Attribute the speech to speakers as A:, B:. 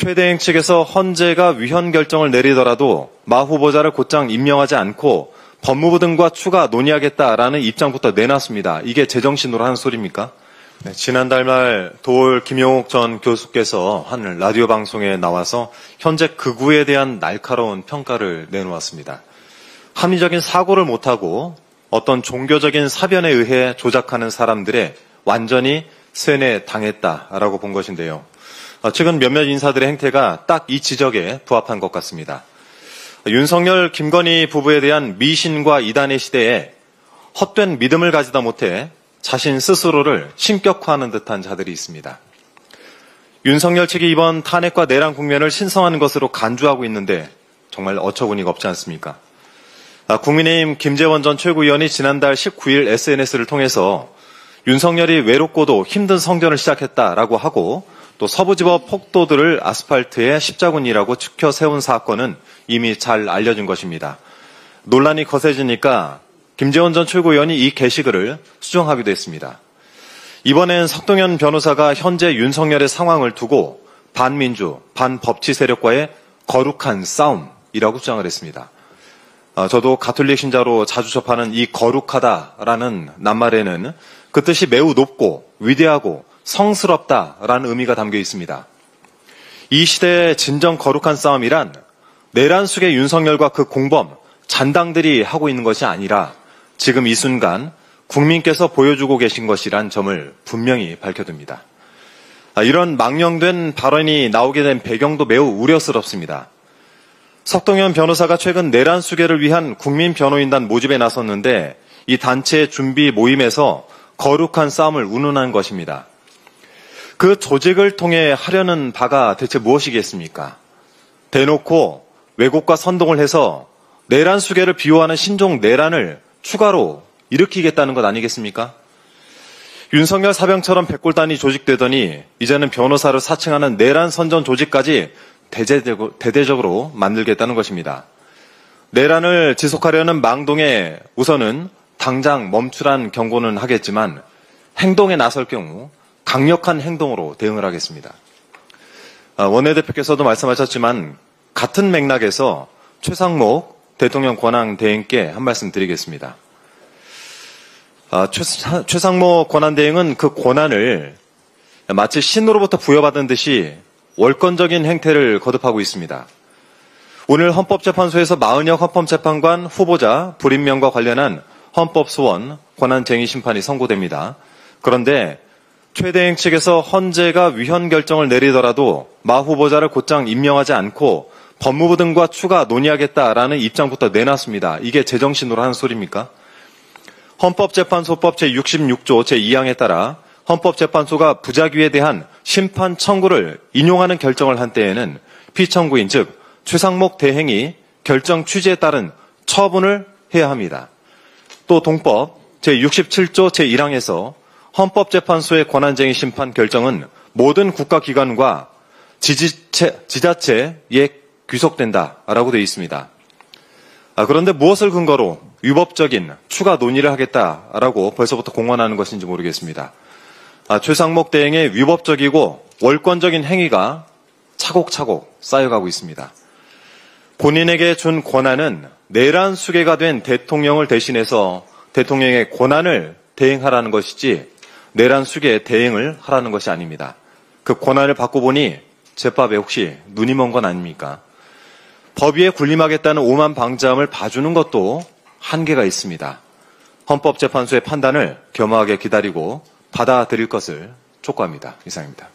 A: 최대행 측에서 헌재가 위헌 결정을 내리더라도 마 후보자를 곧장 임명하지 않고 법무부 등과 추가 논의하겠다라는 입장부터 내놨습니다. 이게 제정신으로 하는 소리입니까? 네, 지난달 말 도올 김용욱 전 교수께서 한 라디오 방송에 나와서 현재 극우에 대한 날카로운 평가를 내놓았습니다. 합리적인 사고를 못하고 어떤 종교적인 사변에 의해 조작하는 사람들에 완전히 세뇌당했다라고 본 것인데요. 최근 몇몇 인사들의 행태가 딱 이 지적에 부합한 것 같습니다. 윤석열, 김건희 부부에 대한 미신과 이단의 시대에 헛된 믿음을 가지다 못해 자신 스스로를 신격화하는 듯한 자들이 있습니다. 윤석열 측이 이번 탄핵과 내란 국면을 신성한 것으로 간주하고 있는데 정말 어처구니가 없지 않습니까? 국민의힘 김재원 전 최고위원이 지난달 19일 SNS를 통해서 윤석열이 외롭고도 힘든 성전을 시작했다라고 하고 또 서부지법 폭도들을 아스팔트에 십자군이라고 치켜 세운 사건은 이미 잘 알려진 것입니다. 논란이 거세지니까 김재원 전 최고위원이 이 게시글을 수정하기도 했습니다. 이번엔 석동현 변호사가 현재 윤석열의 상황을 두고 반민주, 반법치 세력과의 거룩한 싸움이라고 주장을 했습니다. 저도 가톨릭 신자로 자주 접하는 이 거룩하다라는 낱말에는 그 뜻이 매우 높고 위대하고 성스럽다라는 의미가 담겨 있습니다. 이 시대의 진정 거룩한 싸움이란 내란 속의 윤석열과 그 공범, 잔당들이 하고 있는 것이 아니라 지금 이 순간 국민께서 보여주고 계신 것이란 점을 분명히 밝혀둡니다. 이런 망령된 발언이 나오게 된 배경도 매우 우려스럽습니다. 석동현 변호사가 최근 내란 수계를 위한 국민변호인단 모집에 나섰는데 이 단체의 준비 모임에서 거룩한 싸움을 운운한 것입니다. 그 조직을 통해 하려는 바가 대체 무엇이겠습니까? 대놓고 왜곡과 선동을 해서 내란 수계를 비호하는 신종 내란을 추가로 일으키겠다는 것 아니겠습니까? 윤석열 사병처럼 백골단이 조직되더니 이제는 변호사를 사칭하는 내란 선전 조직까지 대대적으로 만들겠다는 것입니다. 내란을 지속하려는 망동에 우선은 당장 멈추란 경고는 하겠지만 행동에 나설 경우 강력한 행동으로 대응을 하겠습니다. 원내대표께서도 말씀하셨지만 같은 맥락에서 최상목 대통령 권한대행께 한 말씀 드리겠습니다. 최상목 권한대행은 그 권한을 마치 신으로부터 부여받은 듯이 월권적인 행태를 거듭하고 있습니다. 오늘 헌법재판소에서 마은혁 헌법재판관 후보자 불임명과 관련한 헌법소원 권한쟁의 심판이 선고됩니다. 그런데 최대행 측에서 헌재가 위헌 결정을 내리더라도 마 후보자를 곧장 임명하지 않고 법무부 등과 추가 논의하겠다라는 입장부터 내놨습니다. 이게 제정신으로 하는 소리입니까? 헌법재판소법 제66조 제2항에 따라 헌법재판소가 부작위에 대한 심판 청구를 인용하는 결정을 한 때에는 피청구인 즉 최상목 대행이 결정 취지에 따른 처분을 해야 합니다. 또 동법 제67조 제1항에서 헌법재판소의 권한쟁의 심판 결정은 모든 국가기관과 지자체에 귀속된다라고 되어 있습니다. 그런데 무엇을 근거로 위법적인 추가 논의를 하겠다라고 벌써부터 공언하는 것인지 모르겠습니다. 최상목 대행의 위법적이고 월권적인 행위가 차곡차곡 쌓여가고 있습니다. 본인에게 준 권한은 내란 수계가 된 대통령을 대신해서 대통령의 권한을 대행하라는 것이지 내란 수계에 대행을 하라는 것이 아닙니다. 그 권한을 받고 보니 제밥에 혹시 눈이 먼 건 아닙니까? 법 위에 군림하겠다는 오만 방자함을 봐주는 것도 한계가 있습니다. 헌법재판소의 판단을 겸허하게 기다리고 받아들일 것을 촉구합니다. 이상입니다.